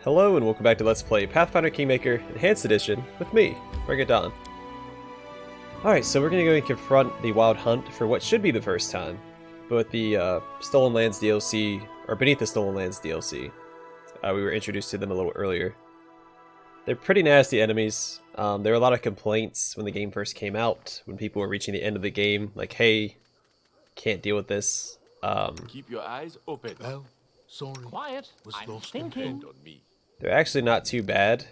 Hello and welcome back to Let's Play Pathfinder Kingmaker Enhanced Edition with me, BringItDon. Alright, so we're going to go and confront the Wild Hunt for what should be the first time, but the Stolen Lands DLC, or Beneath the Stolen Lands DLC. We were introduced to them a little earlier. They're pretty nasty enemies. There were a lot of complaints when the game first came out, when people were reaching the end of the game, like, hey, can't deal with this. Keep your eyes open. Well, sorry. Quiet. I'm thinking. Depend on me. They're actually not too bad.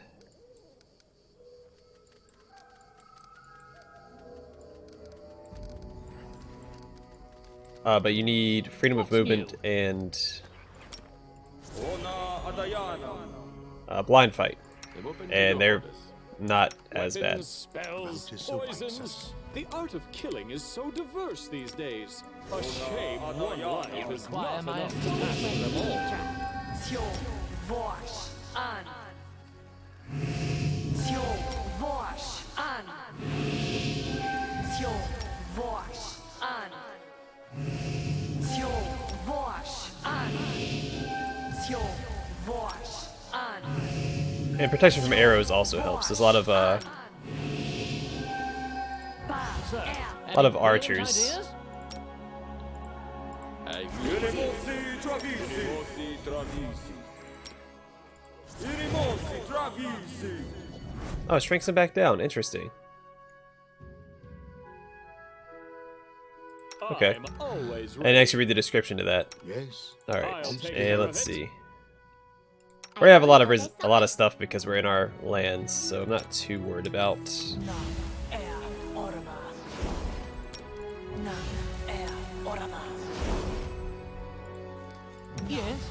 But you need freedom of movement and blind fight, and they're not as bad. Spells, poisons. The art of killing is so diverse these days. A shame one life is not enough to master them all. And protection from arrows also helps. There's a lot of archers. Oh, it shrinks them back down. Interesting. Okay. And actually read the description to that. Yes. Alright, and let's see. We have a lot of stuff because we're in our lands, so I'm not too worried about. Yes.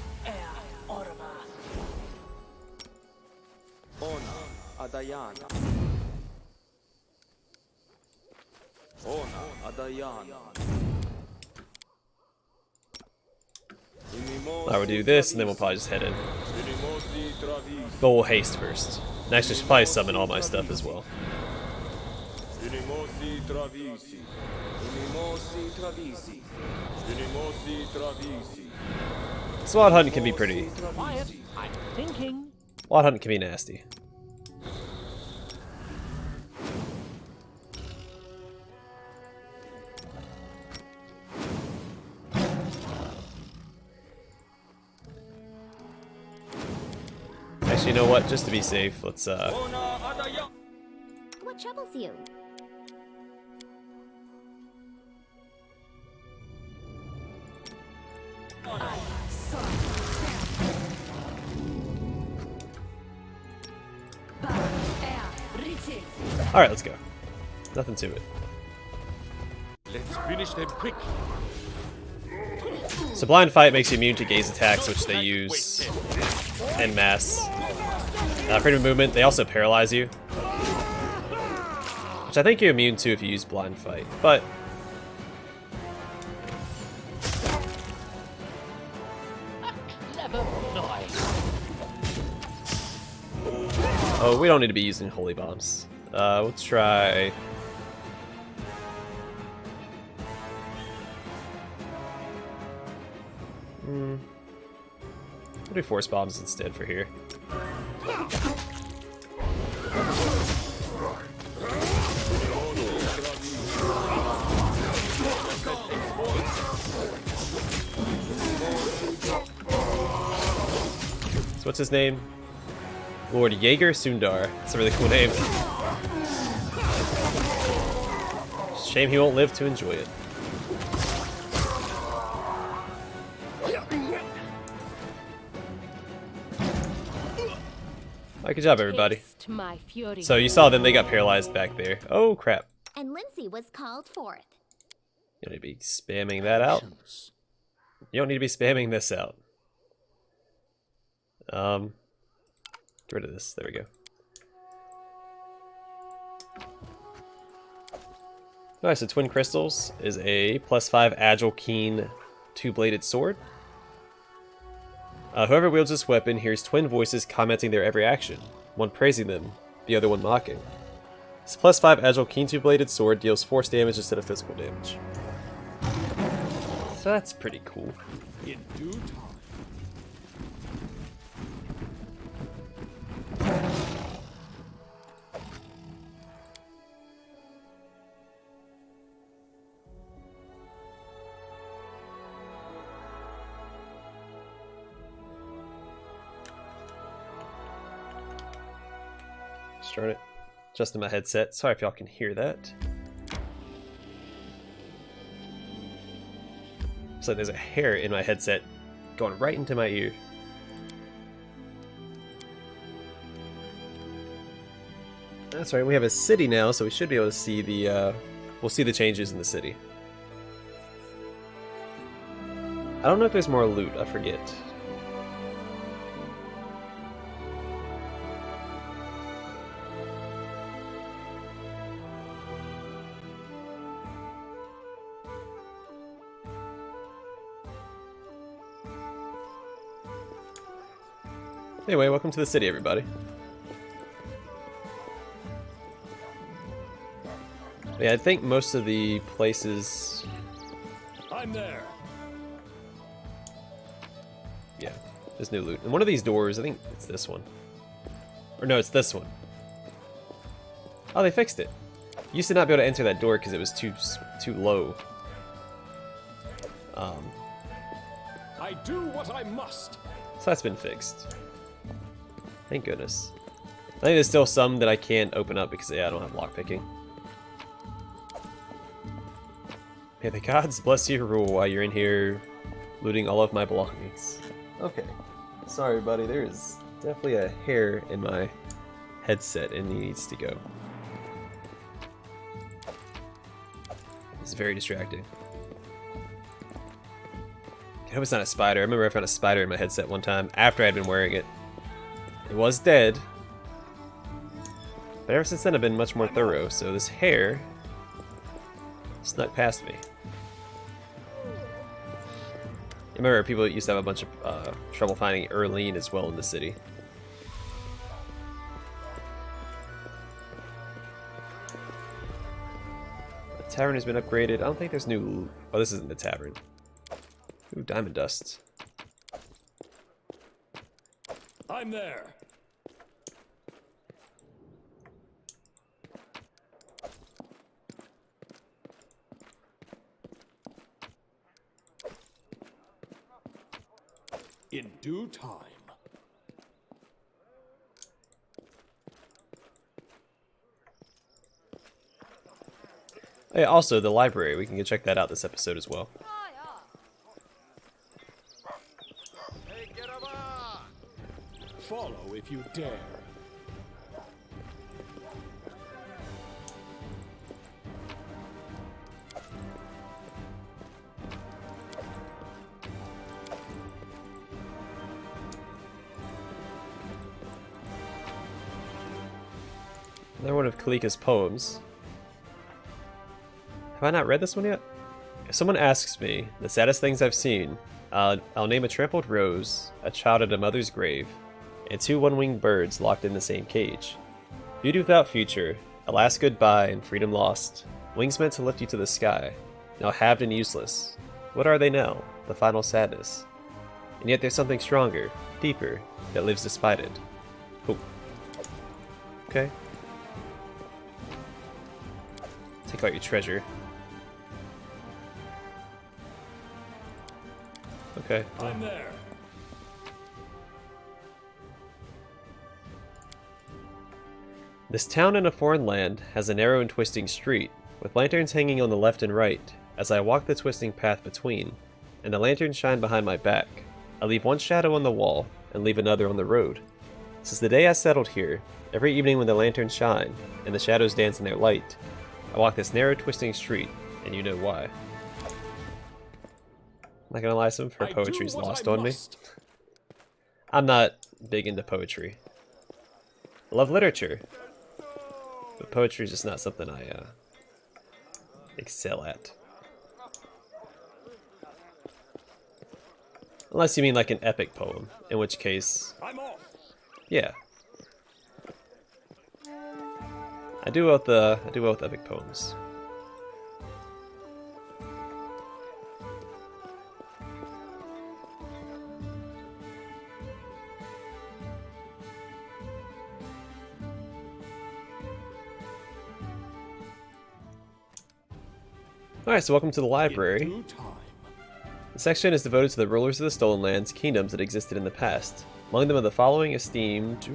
I would do this, and then we'll probably just head in. But we'll haste first. And actually, I should probably summon all my stuff as well. So Wild Hunt can be pretty. Quiet. I'm thinking. Wild Hunt can be nasty. Actually, you know what? Just to be safe, let's What troubles you? Alright, let's go. Nothing to it. Let's finish them quick. So Blind Fight makes you immune to gaze attacks, which they use en masse. Freedom of movement, they also paralyze you. Which I think you're immune to if you use Blind Fight, but... Clever noise. Oh, we don't need to be using Holy Bombs. We'll try... We'll do Force Bombs instead for here. So what's his name? Lord Jaeger Sundar. That's a really cool name. Shame he won't live to enjoy it. Alright, good job, everybody. So you saw them, they got paralyzed back there. Oh, crap. And Lindsay was called forth. You don't need to be spamming that out. You don't need to be spamming this out. Get rid of this. There we go. Alright, so Twin Crystals is a +5 agile, keen, two-bladed sword. Whoever wields this weapon hears twin voices commenting their every action, one praising them, the other one mocking. This +5 agile, keen, two-bladed sword deals force damage instead of physical damage. So that's pretty cool. In due time. Gosh darn it. Just in my headset. Sorry if y'all can hear that. So there's a hair in my headset going right into my ear. That's right, we have a city now, so we should be able to see the, we'll see the changes in the city. I don't know if there's more loot, I forget. Anyway, welcome to the city, everybody. Yeah, I think most of the places... I'm there. Yeah, there's new loot. And one of these doors, I think it's this one. Or no, it's this one. Oh, they fixed it. You used to not be able to enter that door because it was too low. I do what I must. So that's been fixed. Thank goodness. I think there's still some that I can't open up because, yeah, I don't have lockpicking. May the gods bless your rule while you're in here looting all of my belongings. Okay. Sorry, buddy. There is definitely a hair in my headset and he needs to go. It's very distracting. I hope it's not a spider. I remember I found a spider in my headset one time after I'd been wearing it. It was dead. But ever since then I've been much more thorough, so this hair snuck past me. I remember people used to have a bunch of trouble finding Erlene as well in the city. The tavern has been upgraded. I don't think there's new... Oh, this isn't the tavern. Ooh, diamond dust. I'm there. In due time. Oh, yeah, also the library. We can go check that out this episode as well. Follow if you dare. Another one of Kalika's poems. Have I not read this one yet? If someone asks me the saddest things I've seen, I'll name a trampled rose, a child at a mother's grave, and two one-winged birds locked in the same cage. Beauty without future, a last goodbye and freedom lost, wings meant to lift you to the sky, now halved and useless. What are they now? The final sadness. And yet there's something stronger, deeper, that lives despite it. Oh. Okay. Take out your treasure. Okay. I'm there. This town in a foreign land has a narrow and twisting street, with lanterns hanging on the left and right, as I walk the twisting path between, and the lanterns shine behind my back. I leave one shadow on the wall, and leave another on the road. Since the day I settled here, every evening when the lanterns shine, and the shadows dance in their light, I walk this narrow twisting street, and you know why. Not gonna lie, some of her poetry's lost on me. I'm not big into poetry. I love literature, but poetry is just not something I excel at. Unless you mean like an epic poem, in which case, yeah. I do well with epic poems. Alright, so welcome to the library. The section is devoted to the rulers of the Stolen Lands, kingdoms that existed in the past. Among them are the following esteemed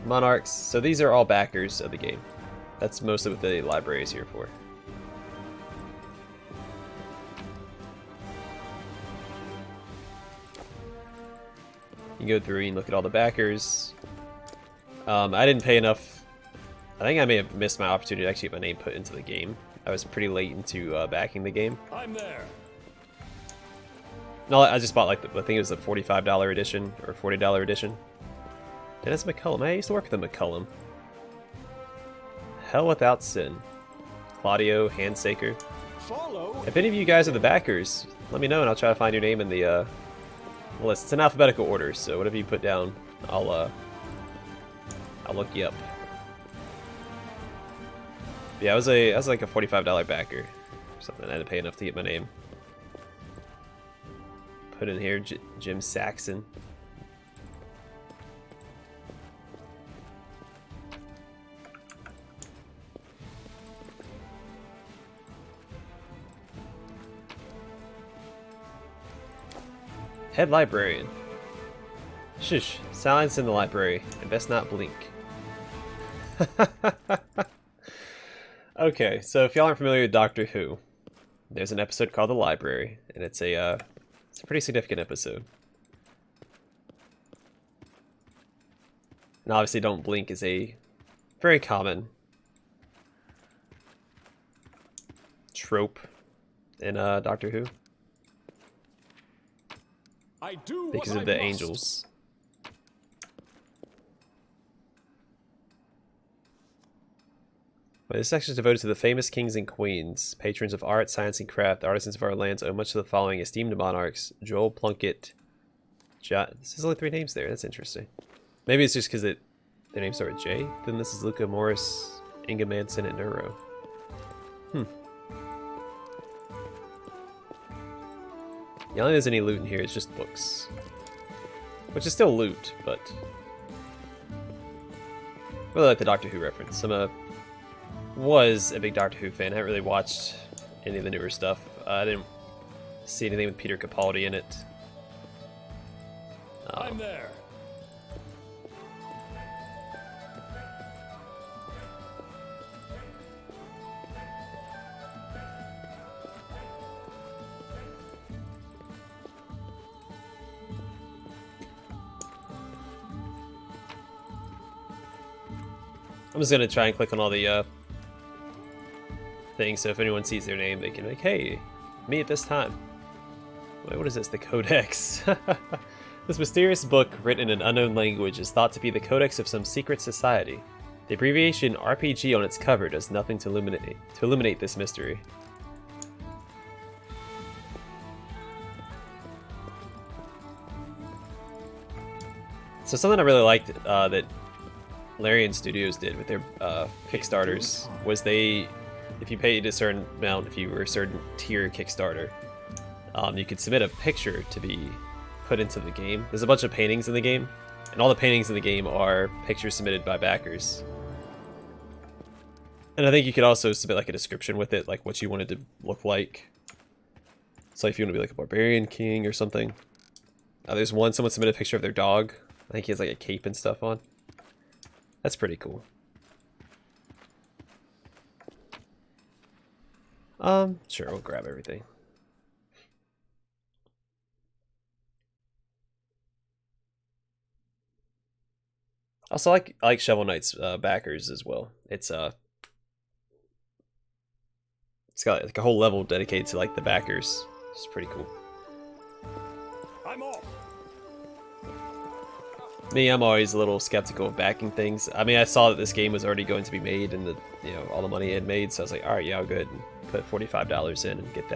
Monarchs. So these are all backers of the game. That's mostly what the library is here for. You can go through and look at all the backers. I didn't pay enough. I think I may have missed my opportunity to actually get my name put into the game. I was pretty late into backing the game. I'm there. No, I just bought like I think it was the $45 edition or $40 edition. Dennis McCullum. I used to work with the McCullum. Hell Without Sin. Claudio Handsaker. Follow. If any of you guys are the backers, let me know and I'll try to find your name in the list. It's in alphabetical order, so whatever you put down, I'll look you up. Yeah, I was like a $45 backer or something. I had to pay enough to get my name. Put in here Jim Saxon. Head librarian. Shush. Silence in the library. And best not blink. Okay, so if y'all aren't familiar with Doctor Who, there's an episode called The Library, and it's a pretty significant episode. And obviously don't blink is a very common trope in Doctor Who. I do Because of the angels. But this section is devoted to the famous kings and queens, patrons of art, science, and craft. The artisans of our lands owe much to the following esteemed monarchs: Joel Plunkett. This is only 3 names there. That's interesting. Maybe it's just because their names start with J. Then this is Luca Morris, Inga Manson, and Neuro. Yeah, I don't think there's any loot in here. It's just books, which is still loot, but I really like the Doctor Who reference. Was a big Doctor Who fan. I haven't really watched any of the newer stuff. I didn't see anything with Peter Capaldi in it. I'm there. I'm just gonna try and click on all the things, so if anyone sees their name, they can be like, hey, me at this time. Wait, what is this? The Codex. This mysterious book, written in an unknown language, is thought to be the Codex of some secret society. The abbreviation RPG on its cover does nothing to illuminate this mystery. So something I really liked that Larian Studios did with their Kickstarters was if you paid a certain amount, if you were a certain tier Kickstarter, you could submit a picture to be put into the game. There's a bunch of paintings in the game, and all the paintings in the game are pictures submitted by backers. And I think you could also submit like a description with it, like what you wanted to look like. So if you want to be like a barbarian king or something. There's someone submitted a picture of their dog. I think he has like a cape and stuff on. That's pretty cool. Sure, we'll grab everything. Also, I like Shovel Knight's backers as well. It's got like a whole level dedicated to like the backers. It's pretty cool. I'm off. I'm always a little skeptical of backing things. I mean, I saw that this game was already going to be made, and all the money it had made, so I was like, all right, yeah, I'll go ahead and put $45 in and get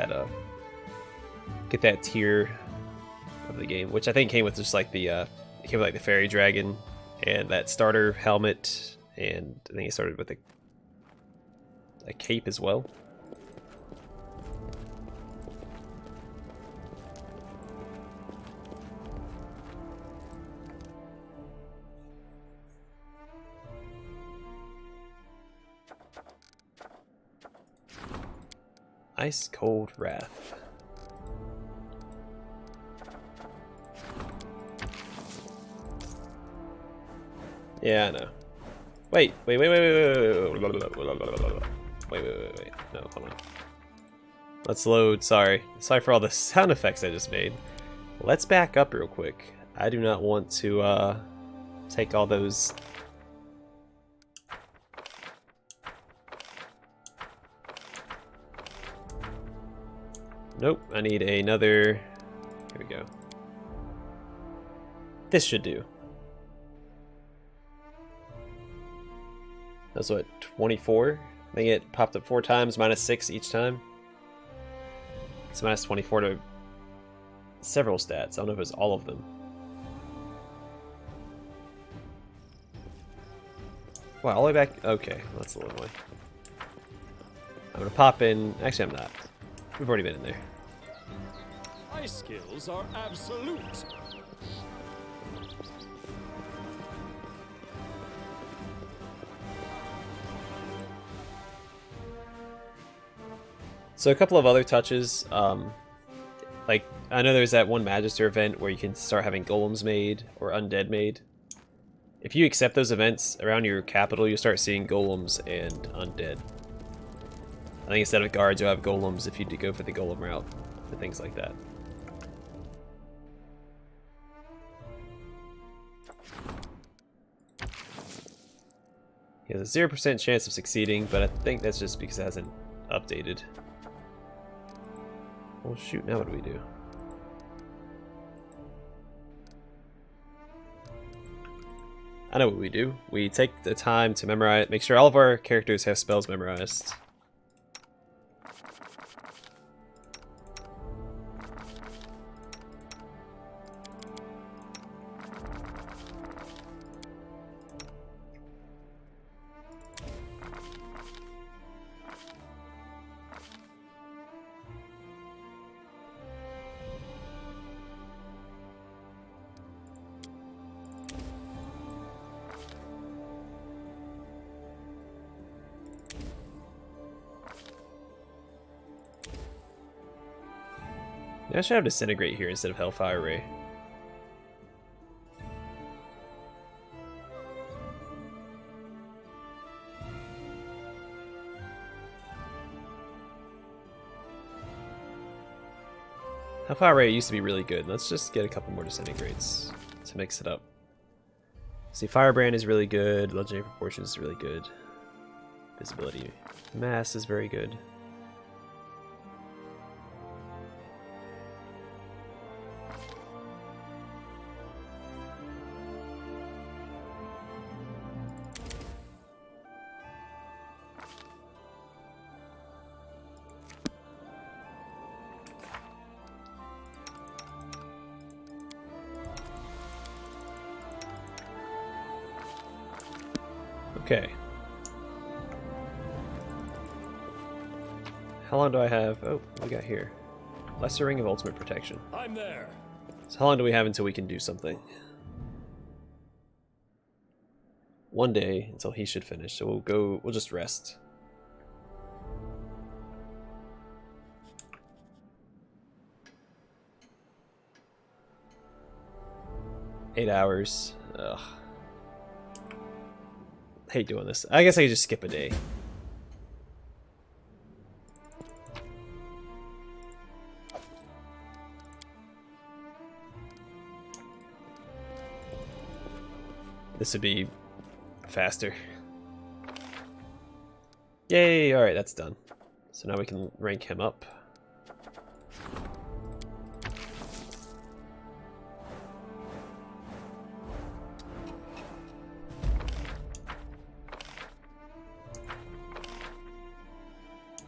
that tier of the game, which I think came with just like it came with like the fairy dragon and that starter helmet, and I think it started with a cape as well. Ice Cold Wrath. Yeah, I know. Wait. Wait. No, hold on. Let's load. Sorry for all the sound effects I just made. Let's back up real quick. I do not want to take all those. Nope, I need another. Here we go. This should do. That's what, 24? I think it popped up 4 times, -6 each time. It's -24 to several stats. I don't know if it's all of them. Wow, all the way back. Okay, that's a little way. I'm gonna pop in. Actually, I'm not. We've already been in there. My skills are absolute. So a couple of other touches, like I know there's that one Magister event where you can start having golems made or undead made. If you accept those events around your capital, you'll start seeing golems and undead. I think instead of guards, you'll have golems if you do go for the golem route and things like that. He has a 0% chance of succeeding, but I think that's just because it hasn't updated. Well, shoot, now what do we do? I know what we do. We take the time to memorize, make sure all of our characters have spells memorized. Yeah, I should have Disintegrate here instead of Hellfire Ray. Hellfire Ray used to be really good. Let's just get a couple more Disintegrates to mix it up. See, Firebrand is really good. Legendary Proportions is really good. Visibility Mass is very good. Okay. How long do I have? Oh, what we got here? Lesser Ring of Ultimate Protection. I'm there. So how long do we have until we can do something? One day until he should finish. So we'll just rest. Eight hours. Ugh. Hate doing this. I guess I could just skip a day. This would be faster. Yay! Alright, that's done. So now we can rank him up.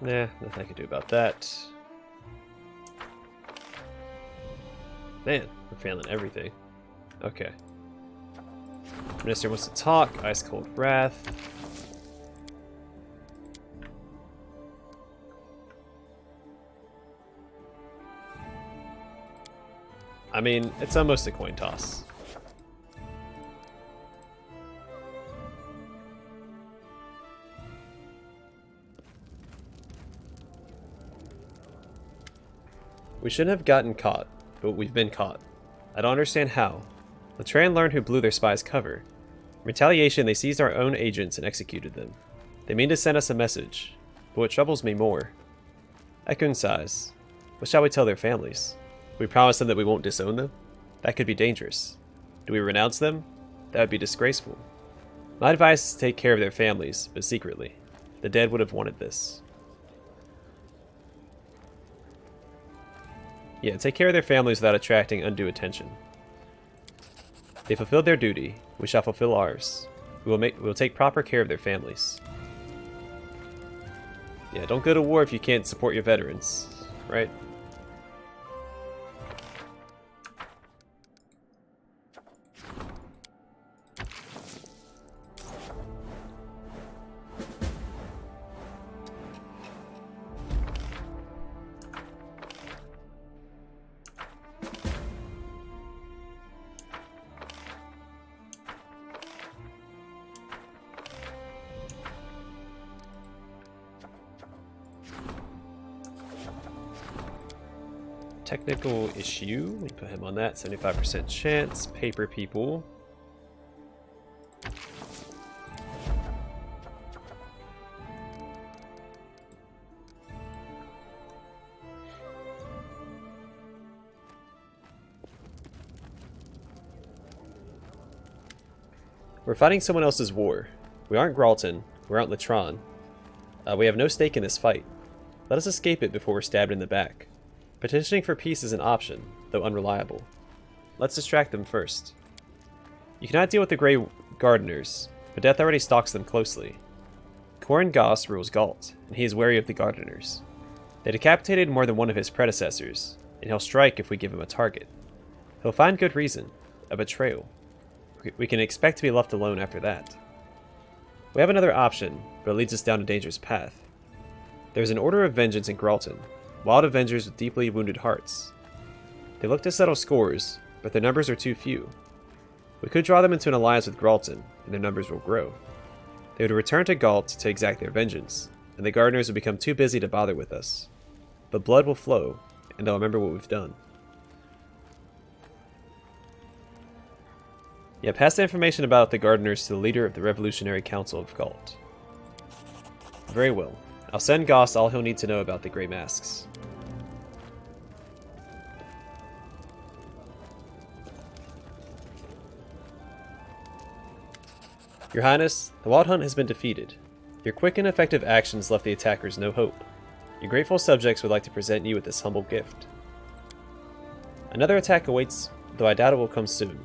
Nah, nothing I can do about that. Man, we're failing everything. Okay. Minister wants to talk. Ice Cold Wrath. I mean, it's almost a coin toss. We shouldn't have gotten caught, but we've been caught. I don't understand how. Let's try and learn who blew their spy's cover. In retaliation, they seized our own agents and executed them. They mean to send us a message, but what troubles me more... Ekun sighs. What shall we tell their families? We promise them that we won't disown them? That could be dangerous. Do we renounce them? That would be disgraceful. My advice is to take care of their families, but secretly. The dead would have wanted this. Yeah, take care of their families without attracting undue attention. They fulfilled their duty. We shall fulfill ours. We will take proper care of their families. Yeah, don't go to war if you can't support your veterans, right? Technical issue, we put him on that, 75% chance. Paper people. We're fighting someone else's war. We aren't Gralton, we're out Latron. We have no stake in this fight. Let us escape it before we're stabbed in the back. Petitioning for peace is an option, though unreliable. Let's distract them first. You cannot deal with the Grey Gardeners, but death already stalks them closely. Corin Goss rules Galt, and he is wary of the Gardeners. They decapitated more than one of his predecessors, and he'll strike if we give him a target. He'll find good reason, a betrayal. We can expect to be left alone after that. We have another option, but it leads us down a dangerous path. There is an order of vengeance in Gralton, wild avengers with deeply wounded hearts. They look to settle scores, but their numbers are too few. We could draw them into an alliance with Gralton, and their numbers will grow. They would return to Galt to exact their vengeance, and the Gardeners would become too busy to bother with us. But blood will flow, and they'll remember what we've done. Yeah, pass the information about the Gardeners to the leader of the Revolutionary Council of Galt. Very well. I'll send Goss all he'll need to know about the Grey Masks. Your Highness, the Wild Hunt has been defeated. Your quick and effective actions left the attackers no hope. Your grateful subjects would like to present you with this humble gift. Another attack awaits, though I doubt it will come soon.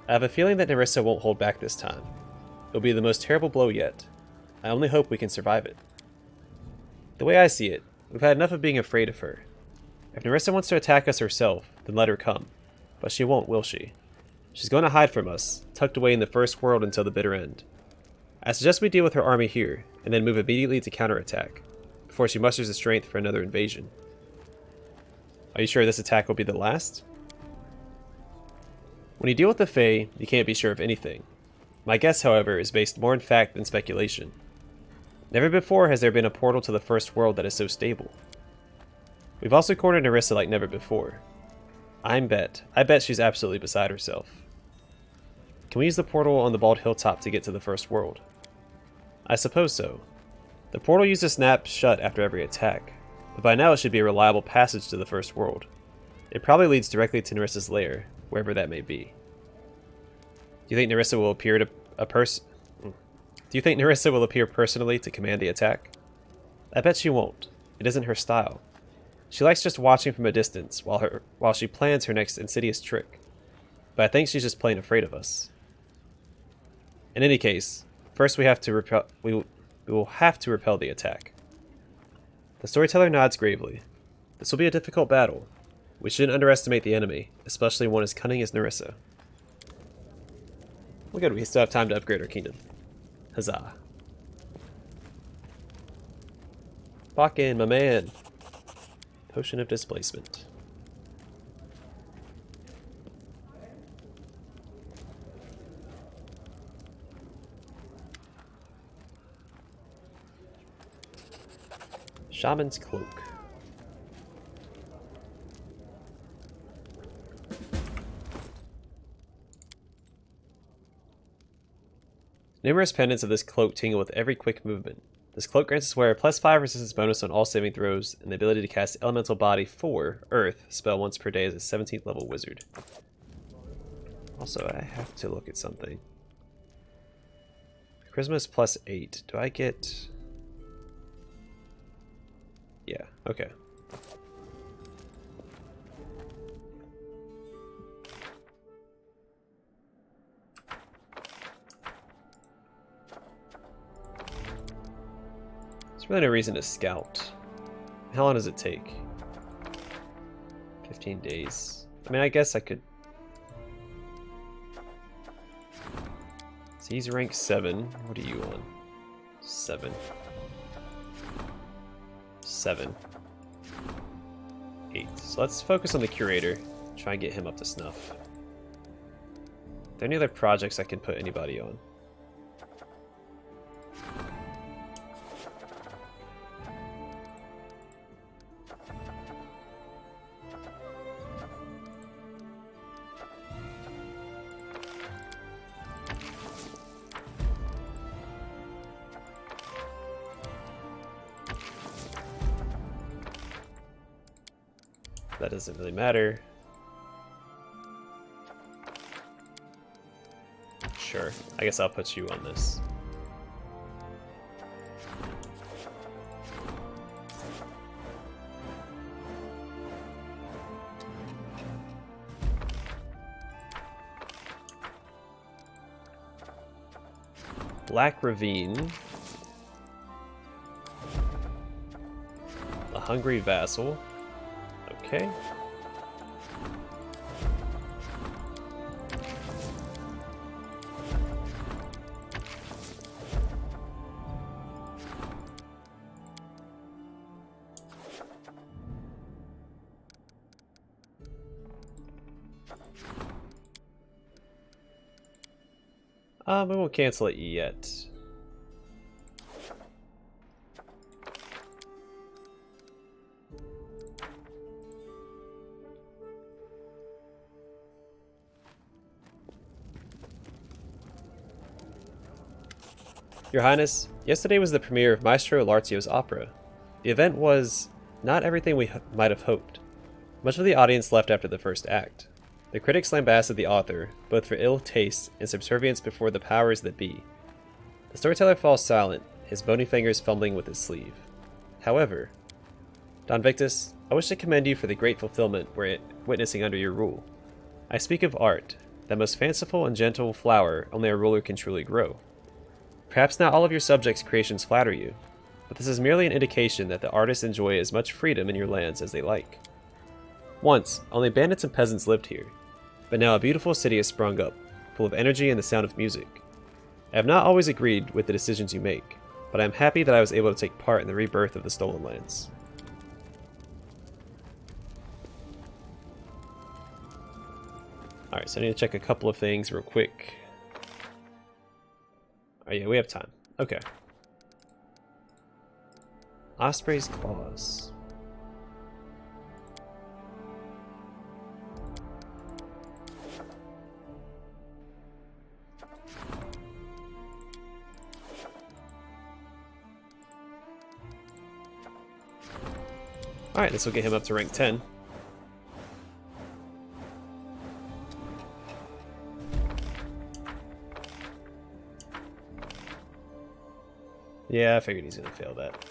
I have a feeling that Nerissa won't hold back this time. It will be the most terrible blow yet. I only hope we can survive it. The way I see it, we've had enough of being afraid of her. If Nerissa wants to attack us herself, then let her come. But she won't, will she? She's going to hide from us, tucked away in the First World until the bitter end. I suggest we deal with her army here, and then move immediately to counterattack, before she musters the strength for another invasion. Are you sure this attack will be the last? When you deal with the Fae, you can't be sure of anything. My guess, however, is based more in fact than speculation. Never before has there been a portal to the First World that is so stable. We've also cornered Nerissa like never before. I bet she's absolutely beside herself. Can we use the portal on the Bald Hilltop to get to the First World? I suppose so. The portal used to snap shut after every attack, but by now it should be a reliable passage to the First World. It probably leads directly to Nerissa's lair, wherever that may be. Do you think Nerissa will appear personally to command the attack? I bet she won't. It isn't her style. She likes just watching from a distance while she plans her next insidious trick. But I think she's just plain afraid of us. In any case, first we will have to repel the attack. The storyteller nods gravely. This will be a difficult battle. We shouldn't underestimate the enemy, especially one as cunning as Nerissa. Well, good, we still have time to upgrade our kingdom. Huzzah. Bakken, my man. Potion of Displacement. Shaman's Cloak. Numerous pendants of this cloak tingle with every quick movement. This cloak grants its wearer +5 resistance bonus on all saving throws, and the ability to cast Elemental Body 4, Earth, spell once per day as a 17th level wizard. Also, I have to look at something. Charisma is +8. Do I get... Yeah, okay. There's really no reason to scout. How long does it take? 15 days. I mean, I guess I could... So he's rank 7. What are you on? 7. 7. 8. So let's focus on the curator. Try and get him up to snuff. Are there any other projects I can put anybody on? That doesn't really matter. Sure, I guess I'll put you on this. Black Ravine. A Hungry Vassal. Okay. We won't cancel it yet. Your Highness, yesterday was the premiere of Maestro Larzio's opera. The event was not everything we might have hoped. Much of the audience left after the first act. The critics lambasted the author, both for ill taste and subservience before the powers that be. The storyteller falls silent, his bony fingers fumbling with his sleeve. However, Don Victus, I wish to commend you for the great fulfillment we're witnessing under your rule. I speak of art, that most fanciful and gentle flower only a ruler can truly grow. Perhaps not all of your subjects' creations flatter you, but this is merely an indication that the artists enjoy as much freedom in your lands as they like. Once, only bandits and peasants lived here, but now a beautiful city has sprung up, full of energy and the sound of music. I have not always agreed with the decisions you make, but I am happy that I was able to take part in the rebirth of the Stolen Lands. Alright, so I need to check a couple of things real quick. Oh yeah, we have time. Okay. Osprey's Claws. Alright, this will get him up to rank 10. Yeah, I figured he's gonna fail that.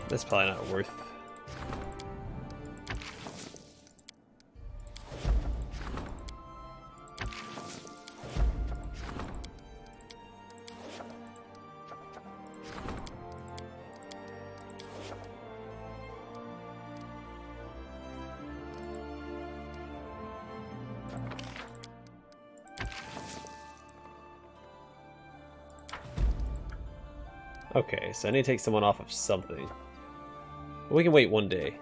That's probably not worth. Okay, so I need to take someone off of something. We can wait one day.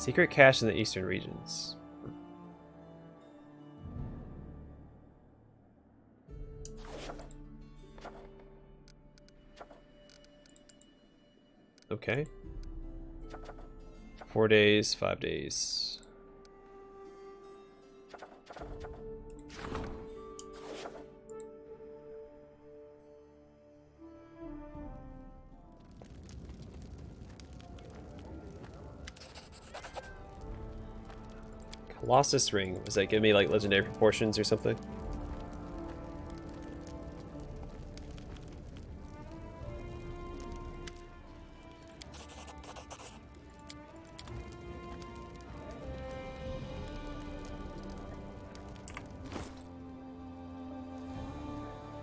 Secret cache in the eastern regions. Okay. 4 days, 5 days. Colossus ring. Was that give me like legendary proportions or something?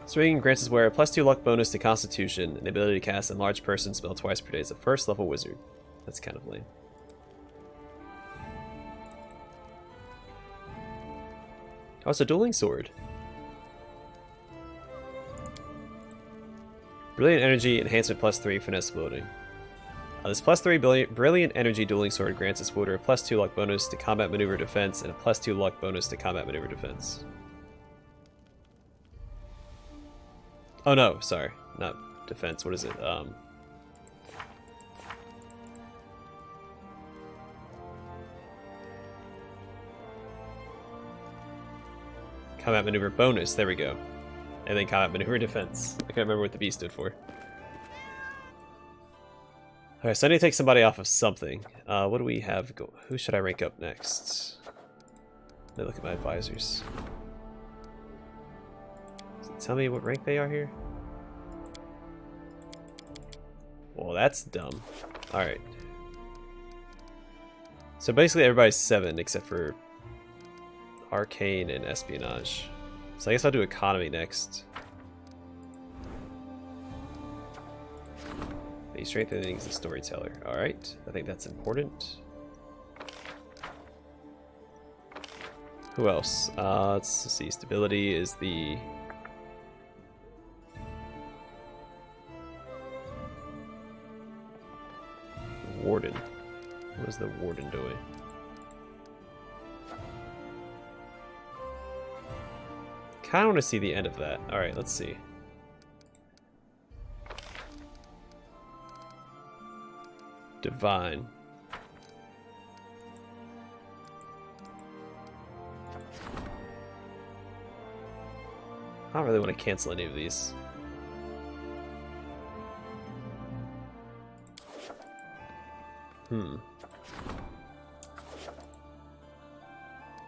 This ring grants his wearer a +2 luck bonus to Constitution and the ability to cast Enlarged Person spell twice per day as a first level wizard. That's kind of lame. Oh, it's a dueling sword. Brilliant Energy Enhancement +3 Finesse Wielding. This +3 Brilliant Energy Dueling Sword grants its wielder a +2 luck bonus to combat maneuver defense and a +2 luck bonus to combat maneuver defense. Oh no, sorry. Not defense. What is it? Combat maneuver bonus, there we go. And then combat maneuver defense. I can't remember what the B stood for. Alright, so I need to take somebody off of something. What do we have? Who should I rank up next? Let me look at my advisors. Does it tell me what rank they are here? Well, that's dumb. Alright. So basically everybody's 7 except for Arcane and Espionage. So I guess I'll do Economy next. Base strengthening is a storyteller. Alright, I think that's important. Who else? Let's see. Stability is the... Warden. What is the Warden doing? Kind of want to see the end of that. Alright, let's see. Divine. I don't really want to cancel any of these.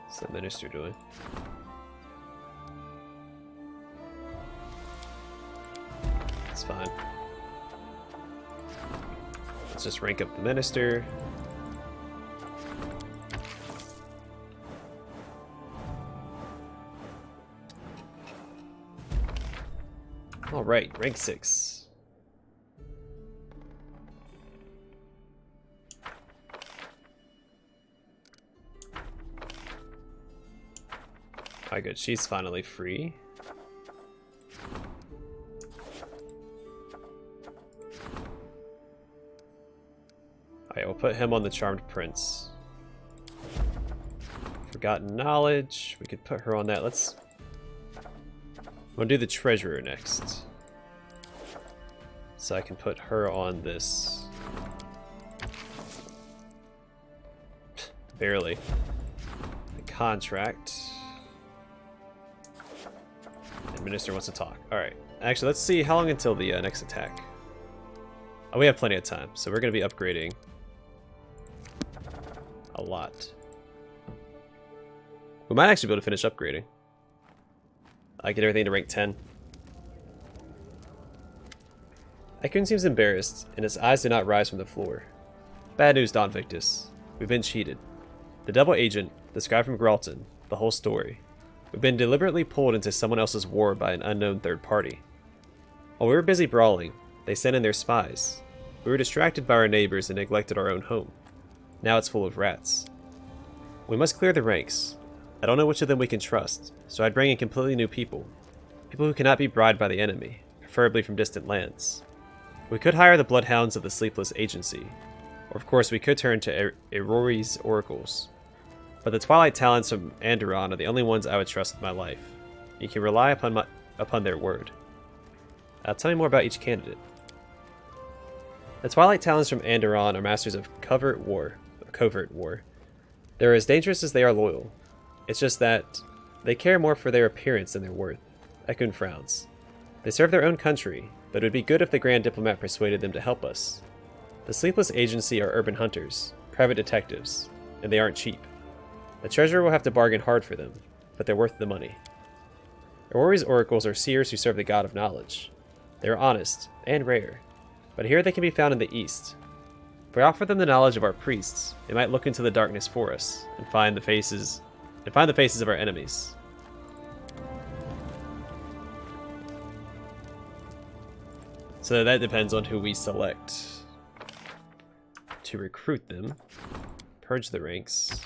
What's the minister doing? It's fine. Let's just rank up the minister. Alright, rank 6. Alright, good. She's finally free. Alright, we'll put him on the Charmed Prince. Forgotten Knowledge. We could put her on that. Let's... I'm gonna do the Treasurer next. So I can put her on this. Barely. The contract. And Minister wants to talk. Alright. Actually, let's see how long until the next attack. Oh, we have plenty of time, so we're going to be upgrading a lot. We might actually be able to finish upgrading. I get everything to rank 10. Icon seems embarrassed, and his eyes do not rise from the floor. Bad news, Don Victus. We've been cheated. The double agent, described from Gralton, the whole story. We've been deliberately pulled into someone else's war by an unknown third party. While we were busy brawling, they sent in their spies. We were distracted by our neighbors and neglected our own home. Now it's full of rats. We must clear the ranks. I don't know which of them we can trust, so I'd bring in completely new people. People who cannot be bribed by the enemy, preferably from distant lands. We could hire the bloodhounds of the Sleepless Agency. Or of course we could turn to Aurori's oracles. But the Twilight Talents from Anderon are the only ones I would trust with my life. You can rely upon their word. Tell me more about each candidate. The Twilight Talents from Anderon are masters of covert war. They're as dangerous as they are loyal. It's just that they care more for their appearance than their worth. Ekun frowns. They serve their own country, but it would be good if the Grand Diplomat persuaded them to help us. The Sleepless Agency are urban hunters, private detectives, and they aren't cheap. The Treasurer will have to bargain hard for them, but they're worth the money. Aurori's oracles are seers who serve the god of knowledge. They are honest, and rare, but here they can be found in the east. If we offer them the knowledge of our priests, they might look into the darkness for us, and find the faces of our enemies. So that depends on who we select to recruit them. Purge the ranks.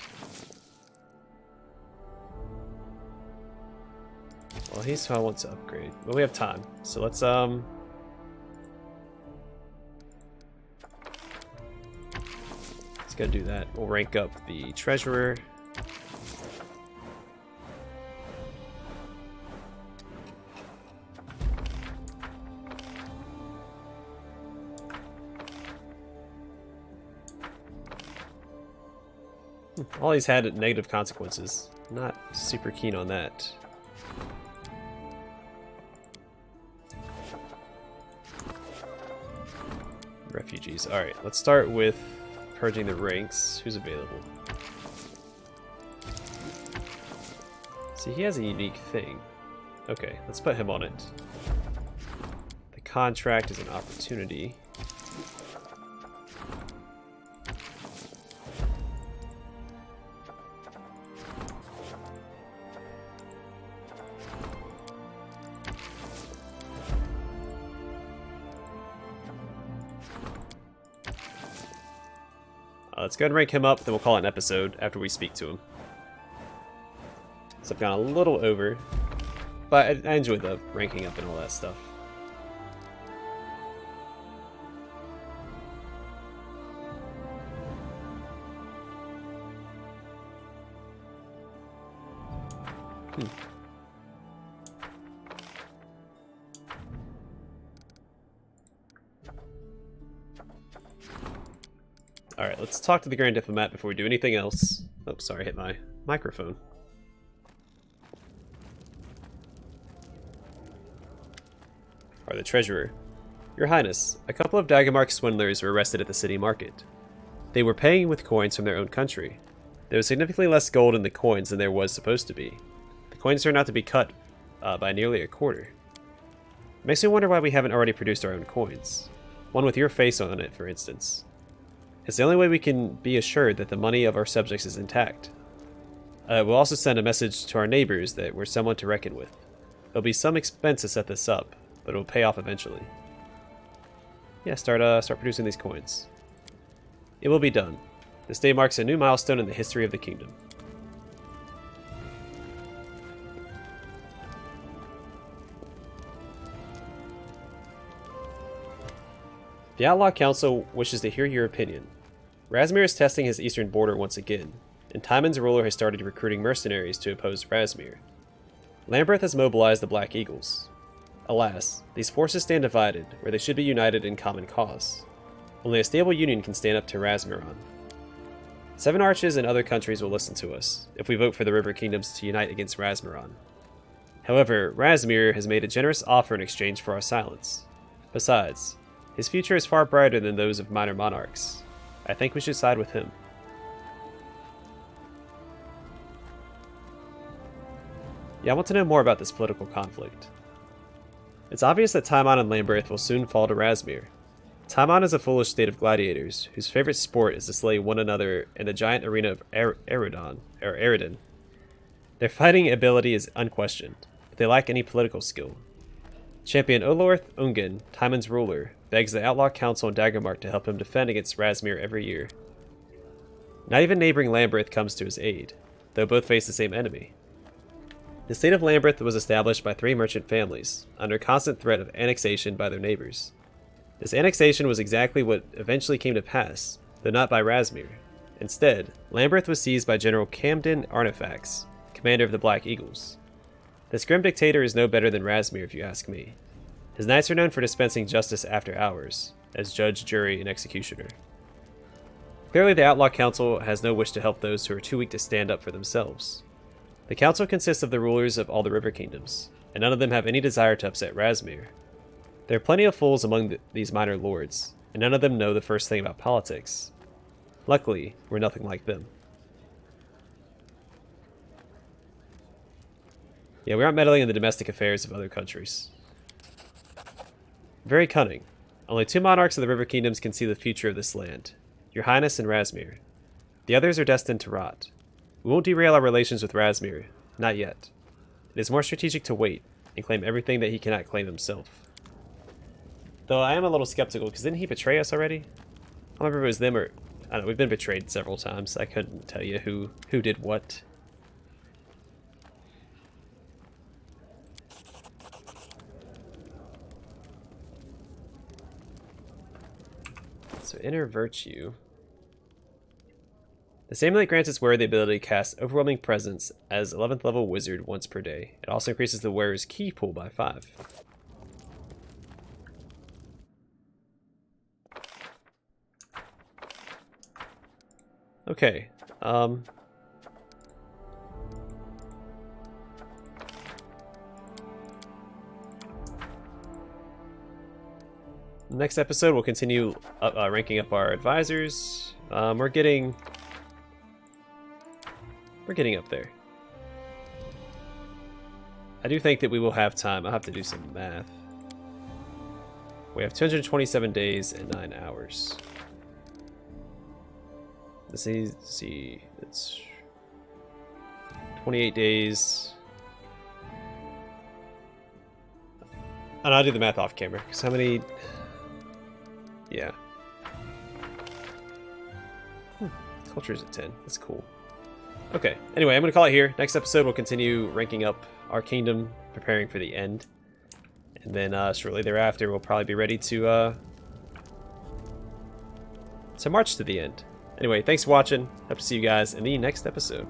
Well, he's who I want to upgrade. But we have time. So let's go do that. We'll rank up the treasurer. All he's had negative consequences. Not super keen on that. Refugees. Alright, let's start with Purging the Ranks. Who's available? See, he has a unique thing. Okay, let's put him on it. The contract is an opportunity. Let's go ahead and rank him up, then we'll call it an episode after we speak to him. So I've gone a little over, but I enjoy the ranking up and all that stuff. Alright, let's talk to the Grand Diplomat before we do anything else. Oh, sorry, I hit my microphone. Or the Treasurer. Your Highness, a couple of Daggermark swindlers were arrested at the city market. They were paying with coins from their own country. There was significantly less gold in the coins than there was supposed to be. The coins turned out to be cut by nearly a quarter. It makes me wonder why we haven't already produced our own coins. One with your face on it, for instance. It's the only way we can be assured that the money of our subjects is intact. We'll also send a message to our neighbors that we're someone to reckon with. There'll be some expense to set this up, but it'll pay off eventually. Yeah, start producing these coins. It will be done. This day marks a new milestone in the history of the kingdom. The Outlaw Council wishes to hear your opinion. Razmir is testing his eastern border once again, and Timon's ruler has started recruiting mercenaries to oppose Razmir. Lambert has mobilized the Black Eagles. Alas, these forces stand divided, where they should be united in common cause. Only a stable union can stand up to Razmiron. Seven Arches and other countries will listen to us, if we vote for the River Kingdoms to unite against Razmiron. However, Razmir has made a generous offer in exchange for our silence. Besides, his future is far brighter than those of minor monarchs. I think we should side with him. Yeah, I want to know more about this political conflict. It's obvious that Timon and Lambert will soon fall to Razmir. Timon is a foolish state of gladiators, whose favorite sport is to slay one another in the giant arena of Eridon. Their fighting ability is unquestioned, but they lack any political skill. Champion Olorth Ungen, Timon's ruler, begs the Outlaw Council and Daggermark to help him defend against Razmir every year. Not even neighboring Lambert comes to his aid, though both face the same enemy. The state of Lambert was established by 3 merchant families, under constant threat of annexation by their neighbors. This annexation was exactly what eventually came to pass, though not by Razmir. Instead, Lambeth was seized by General Camden Artifacts, commander of the Black Eagles. This grim dictator is no better than Razmir, if you ask me. His knights are known for dispensing justice after hours, as judge, jury, and executioner. Clearly, the Outlaw Council has no wish to help those who are too weak to stand up for themselves. The council consists of the rulers of all the river kingdoms, and none of them have any desire to upset Razmir. There are plenty of fools among these minor lords, and none of them know the first thing about politics. Luckily, we're nothing like them. Yeah, we aren't meddling in the domestic affairs of other countries. Very cunning. Only 2 monarchs of the river kingdoms can see the future of this land. Your Highness and Razmir. The others are destined to rot. We won't derail our relations with Razmir. Not yet. It is more strategic to wait, and claim everything that he cannot claim himself. Though I am a little skeptical, because didn't he betray us already? I don't remember if it was them or... I don't know, we've been betrayed several times. I couldn't tell you who did what. So, Inner Virtue. The same amulet grants its wearer the ability to cast Overwhelming Presence as 11th level wizard once per day. It also increases the wearer's key pool by 5. Okay, next episode we'll continue ranking up our advisors. We're getting up there. I do think that we will have time. I'll have to do some math. We have 227 days and 9 hours. Let's see, it's 28 days. And I'll do the math off camera, because how many... Yeah. Culture is at 10. That's cool. Okay, anyway, I'm going to call it here. Next episode, we'll continue ranking up our kingdom, preparing for the end. And then shortly thereafter, we'll probably be ready to march to the end. Anyway, thanks for watching. Hope to see you guys in the next episode.